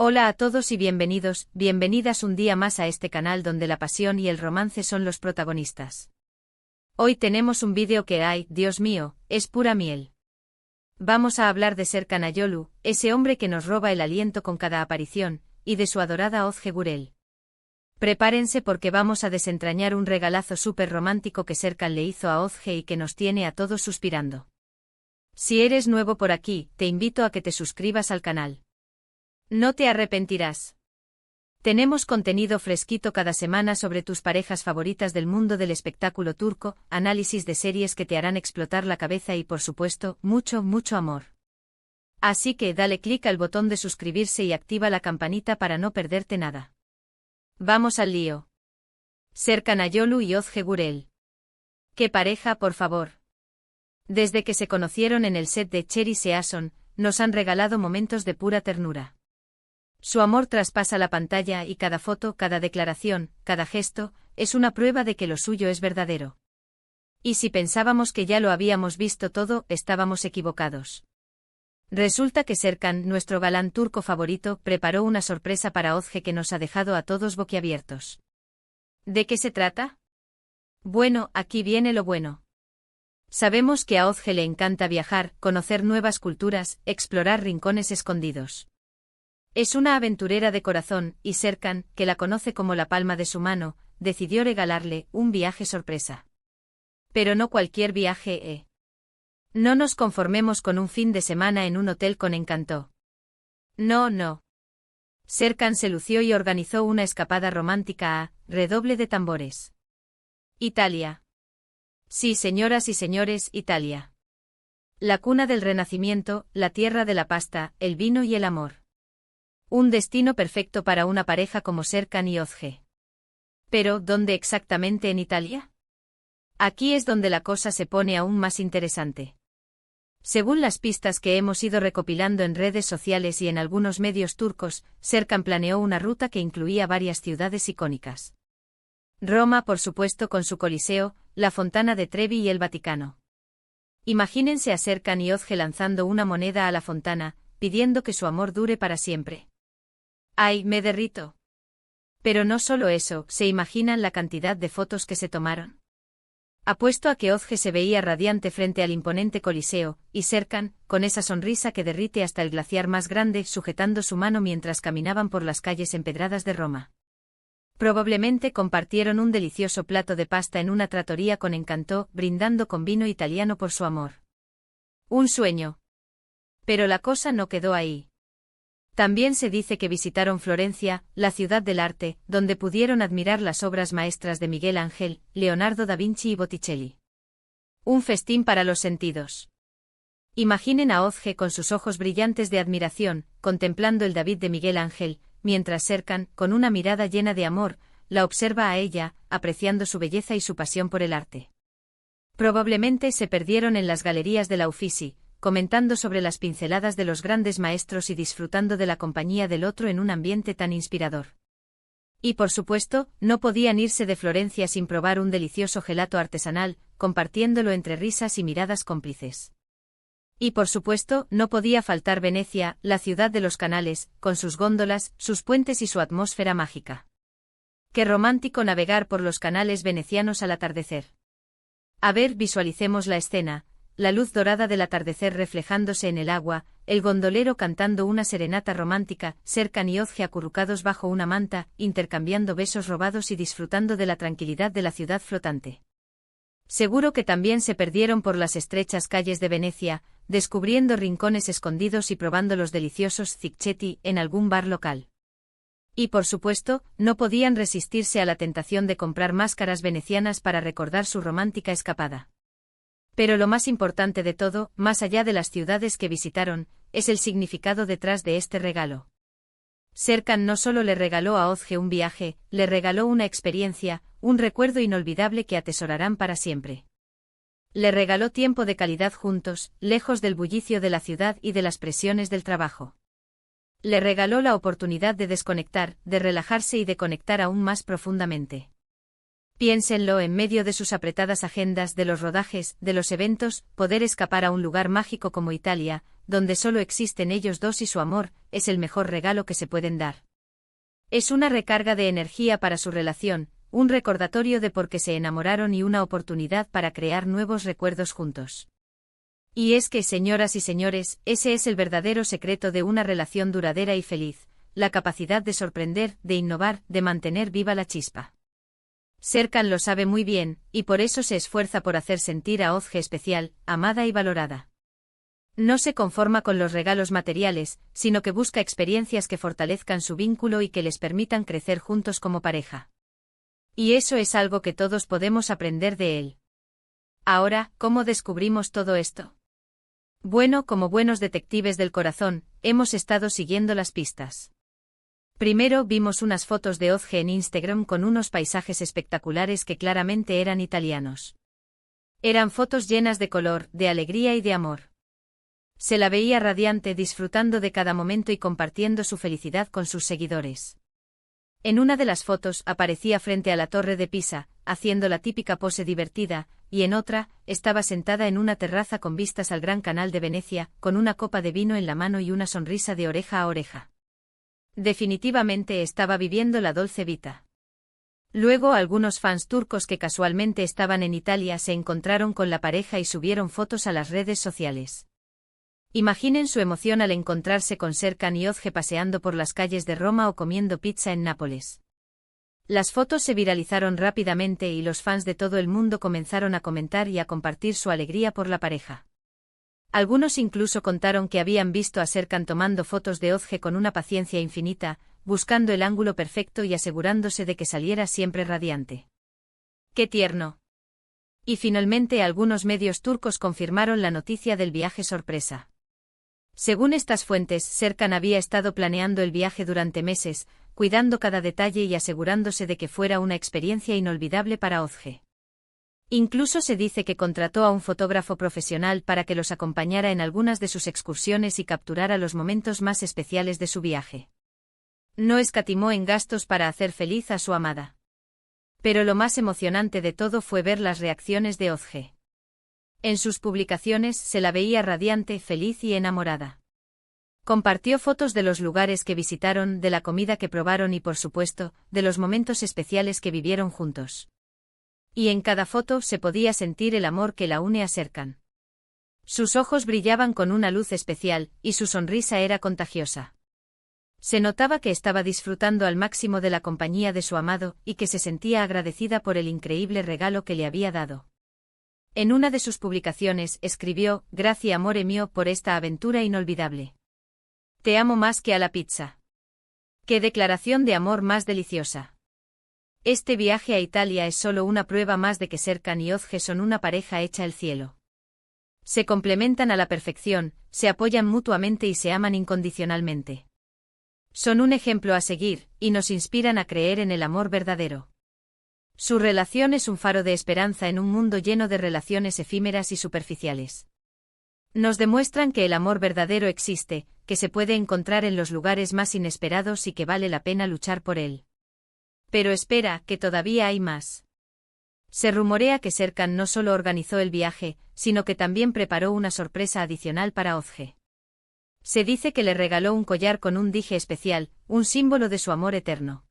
Hola a todos y bienvenidos, bienvenidas un día más a este canal donde la pasión y el romance son los protagonistas. Hoy tenemos un vídeo que Dios mío, es pura miel. Vamos a hablar de Serkan Ayolu, ese hombre que nos roba el aliento con cada aparición, y de su adorada Özge Gürel. Prepárense porque vamos a desentrañar un regalazo súper romántico que Serkan le hizo a Özge y que nos tiene a todos suspirando. Si eres nuevo por aquí, te invito a que te suscribas al canal. No te arrepentirás. Tenemos contenido fresquito cada semana sobre tus parejas favoritas del mundo del espectáculo turco, análisis de series que te harán explotar la cabeza y por supuesto, mucho, mucho amor. Así que dale clic al botón de suscribirse y activa la campanita para no perderte nada. Vamos al lío. Serkan Ayolu y Özge Gürel. ¡Qué pareja, por favor! Desde que se conocieron en el set de Cherry Season, nos han regalado momentos de pura ternura. Su amor traspasa la pantalla y cada foto, cada declaración, cada gesto, es una prueba de que lo suyo es verdadero. Y si pensábamos que ya lo habíamos visto todo, estábamos equivocados. Resulta que Serkan, nuestro galán turco favorito, preparó una sorpresa para Özge que nos ha dejado a todos boquiabiertos. ¿De qué se trata? Bueno, aquí viene lo bueno. Sabemos que a Özge le encanta viajar, conocer nuevas culturas, explorar rincones escondidos. Es una aventurera de corazón, y Serkan, que la conoce como la palma de su mano, decidió regalarle un viaje sorpresa. Pero no cualquier viaje, No nos conformemos con un fin de semana en un hotel con encanto. No. Serkan se lució y organizó una escapada romántica a redoble de tambores. Italia. Sí, señoras y señores, Italia. La cuna del Renacimiento, la tierra de la pasta, el vino y el amor. Un destino perfecto para una pareja como Serkan y Özge. Pero, ¿dónde exactamente en Italia? Aquí es donde la cosa se pone aún más interesante. Según las pistas que hemos ido recopilando en redes sociales y en algunos medios turcos, Serkan planeó una ruta que incluía varias ciudades icónicas. Roma, por supuesto, con su Coliseo, la Fontana de Trevi y el Vaticano. Imagínense a Serkan y Özge lanzando una moneda a la fontana, pidiendo que su amor dure para siempre. ¡Ay, me derrito! Pero no solo eso, ¿se imaginan la cantidad de fotos que se tomaron? Apuesto a que Özge se veía radiante frente al imponente Coliseo, y Serkan, con esa sonrisa que derrite hasta el glaciar más grande, sujetando su mano mientras caminaban por las calles empedradas de Roma. Probablemente compartieron un delicioso plato de pasta en una trattoria con encanto, brindando con vino italiano por su amor. Un sueño. Pero la cosa no quedó ahí. También se dice que visitaron Florencia, la ciudad del arte, donde pudieron admirar las obras maestras de Miguel Ángel, Leonardo da Vinci y Botticelli. Un festín para los sentidos. Imaginen a Özge con sus ojos brillantes de admiración, contemplando el David de Miguel Ángel, mientras Serkan, con una mirada llena de amor, la observa a ella, apreciando su belleza y su pasión por el arte. Probablemente se perdieron en las galerías de la Uffizi, comentando sobre las pinceladas de los grandes maestros y disfrutando de la compañía del otro en un ambiente tan inspirador. Y por supuesto, no podían irse de Florencia sin probar un delicioso gelato artesanal, compartiéndolo entre risas y miradas cómplices. Y por supuesto, no podía faltar Venecia, la ciudad de los canales, con sus góndolas, sus puentes y su atmósfera mágica. Qué romántico navegar por los canales venecianos al atardecer. A ver, visualicemos la escena. La luz dorada del atardecer reflejándose en el agua, el gondolero cantando una serenata romántica, Serkan y Özge acurrucados bajo una manta, intercambiando besos robados y disfrutando de la tranquilidad de la ciudad flotante. Seguro que también se perdieron por las estrechas calles de Venecia, descubriendo rincones escondidos y probando los deliciosos zicchetti en algún bar local. Y por supuesto, no podían resistirse a la tentación de comprar máscaras venecianas para recordar su romántica escapada. Pero lo más importante de todo, más allá de las ciudades que visitaron, es el significado detrás de este regalo. Serkan no solo le regaló a Özge un viaje, le regaló una experiencia, un recuerdo inolvidable que atesorarán para siempre. Le regaló tiempo de calidad juntos, lejos del bullicio de la ciudad y de las presiones del trabajo. Le regaló la oportunidad de desconectar, de relajarse y de conectar aún más profundamente. Piénsenlo, en medio de sus apretadas agendas, de los rodajes, de los eventos, poder escapar a un lugar mágico como Italia, donde solo existen ellos dos y su amor, es el mejor regalo que se pueden dar. Es una recarga de energía para su relación, un recordatorio de por qué se enamoraron y una oportunidad para crear nuevos recuerdos juntos. Y es que, señoras y señores, ese es el verdadero secreto de una relación duradera y feliz, la capacidad de sorprender, de innovar, de mantener viva la chispa. Serkan lo sabe muy bien, y por eso se esfuerza por hacer sentir a Özge especial, amada y valorada. No se conforma con los regalos materiales, sino que busca experiencias que fortalezcan su vínculo y que les permitan crecer juntos como pareja. Y eso es algo que todos podemos aprender de él. Ahora, ¿cómo descubrimos todo esto? Bueno, como buenos detectives del corazón, hemos estado siguiendo las pistas. Primero vimos unas fotos de Özge en Instagram con unos paisajes espectaculares que claramente eran italianos. Eran fotos llenas de color, de alegría y de amor. Se la veía radiante disfrutando de cada momento y compartiendo su felicidad con sus seguidores. En una de las fotos aparecía frente a la Torre de Pisa, haciendo la típica pose divertida, y en otra, estaba sentada en una terraza con vistas al Gran Canal de Venecia, con una copa de vino en la mano y una sonrisa de oreja a oreja. Definitivamente estaba viviendo la dolce vita. Luego algunos fans turcos que casualmente estaban en Italia se encontraron con la pareja y subieron fotos a las redes sociales. Imaginen su emoción al encontrarse con Serkan y Özge paseando por las calles de Roma o comiendo pizza en Nápoles. Las fotos se viralizaron rápidamente y los fans de todo el mundo comenzaron a comentar y a compartir su alegría por la pareja. Algunos incluso contaron que habían visto a Serkan tomando fotos de Özge con una paciencia infinita, buscando el ángulo perfecto y asegurándose de que saliera siempre radiante. ¡Qué tierno! Y finalmente algunos medios turcos confirmaron la noticia del viaje sorpresa. Según estas fuentes, Serkan había estado planeando el viaje durante meses, cuidando cada detalle y asegurándose de que fuera una experiencia inolvidable para Özge. Incluso se dice que contrató a un fotógrafo profesional para que los acompañara en algunas de sus excursiones y capturara los momentos más especiales de su viaje. No escatimó en gastos para hacer feliz a su amada. Pero lo más emocionante de todo fue ver las reacciones de Özge. En sus publicaciones se la veía radiante, feliz y enamorada. Compartió fotos de los lugares que visitaron, de la comida que probaron y, por supuesto, de los momentos especiales que vivieron juntos. Y en cada foto se podía sentir el amor que la une a Serkan. Sus ojos brillaban con una luz especial, y su sonrisa era contagiosa. Se notaba que estaba disfrutando al máximo de la compañía de su amado, y que se sentía agradecida por el increíble regalo que le había dado. En una de sus publicaciones escribió: «Gracias amore mio por esta aventura inolvidable. Te amo más que a la pizza. ¡Qué declaración de amor más deliciosa! Este viaje a Italia es solo una prueba más de que Serkan y Özge son una pareja hecha el cielo. Se complementan a la perfección, se apoyan mutuamente y se aman incondicionalmente. Son un ejemplo a seguir, y nos inspiran a creer en el amor verdadero. Su relación es un faro de esperanza en un mundo lleno de relaciones efímeras y superficiales. Nos demuestran que el amor verdadero existe, que se puede encontrar en los lugares más inesperados y que vale la pena luchar por él. Pero espera, que todavía hay más. Se rumorea que Serkan no solo organizó el viaje, sino que también preparó una sorpresa adicional para Özge. Se dice que le regaló un collar con un dije especial, un símbolo de su amor eterno.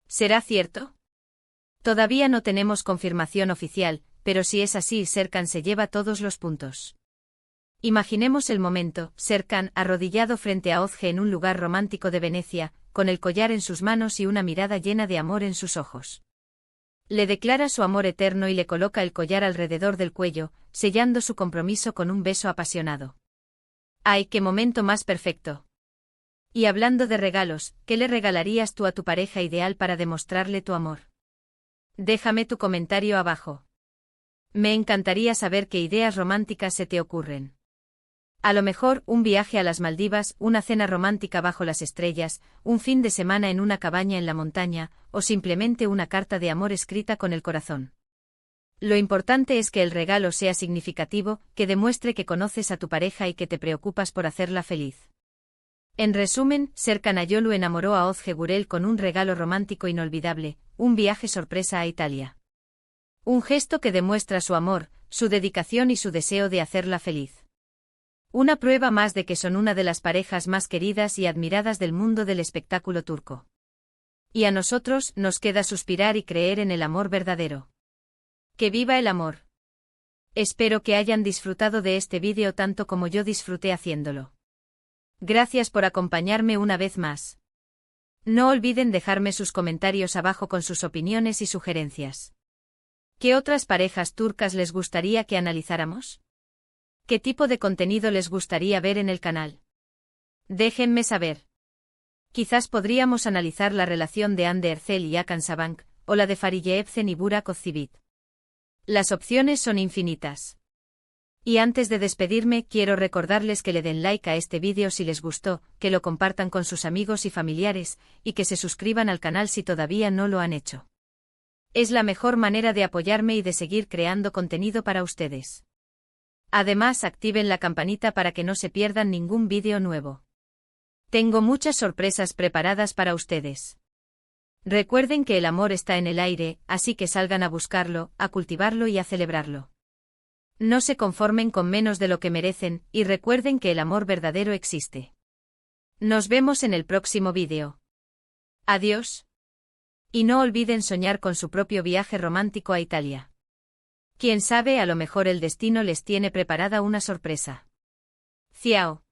¿Será cierto? Todavía no tenemos confirmación oficial, pero si es así, Serkan se lleva todos los puntos. Imaginemos el momento: Serkan arrodillado frente a Özge en un lugar romántico de Venecia, con el collar en sus manos y una mirada llena de amor en sus ojos. Le declara su amor eterno y le coloca el collar alrededor del cuello, sellando su compromiso con un beso apasionado. ¡Ay, qué momento más perfecto! Y hablando de regalos, ¿qué le regalarías tú a tu pareja ideal para demostrarle tu amor? Déjame tu comentario abajo. Me encantaría saber qué ideas románticas se te ocurren. A lo mejor, un viaje a las Maldivas, una cena romántica bajo las estrellas, un fin de semana en una cabaña en la montaña, o simplemente una carta de amor escrita con el corazón. Lo importante es que el regalo sea significativo, que demuestre que conoces a tu pareja y que te preocupas por hacerla feliz. En resumen, Serkan Ayolu enamoró a Özge Gürel con un regalo romántico inolvidable, un viaje sorpresa a Italia. Un gesto que demuestra su amor, su dedicación y su deseo de hacerla feliz. Una prueba más de que son una de las parejas más queridas y admiradas del mundo del espectáculo turco. Y a nosotros nos queda suspirar y creer en el amor verdadero. ¡Que viva el amor! Espero que hayan disfrutado de este vídeo tanto como yo disfruté haciéndolo. Gracias por acompañarme una vez más. No olviden dejarme sus comentarios abajo con sus opiniones y sugerencias. ¿Qué otras parejas turcas les gustaría que analizáramos? ¿Qué tipo de contenido les gustaría ver en el canal? Déjenme saber. Quizás podríamos analizar la relación de Hande Erçel y Hakan Sabank, o la de Fariye Evcen y Burak Özçivit. Las opciones son infinitas. Y antes de despedirme, quiero recordarles que le den like a este vídeo si les gustó, que lo compartan con sus amigos y familiares, y que se suscriban al canal si todavía no lo han hecho. Es la mejor manera de apoyarme y de seguir creando contenido para ustedes. Además, activen la campanita para que no se pierdan ningún vídeo nuevo. Tengo muchas sorpresas preparadas para ustedes. Recuerden que el amor está en el aire, así que salgan a buscarlo, a cultivarlo y a celebrarlo. No se conformen con menos de lo que merecen, y recuerden que el amor verdadero existe. Nos vemos en el próximo vídeo. Adiós. Y no olviden soñar con su propio viaje romántico a Italia. Quién sabe, a lo mejor el destino les tiene preparada una sorpresa. Ciao.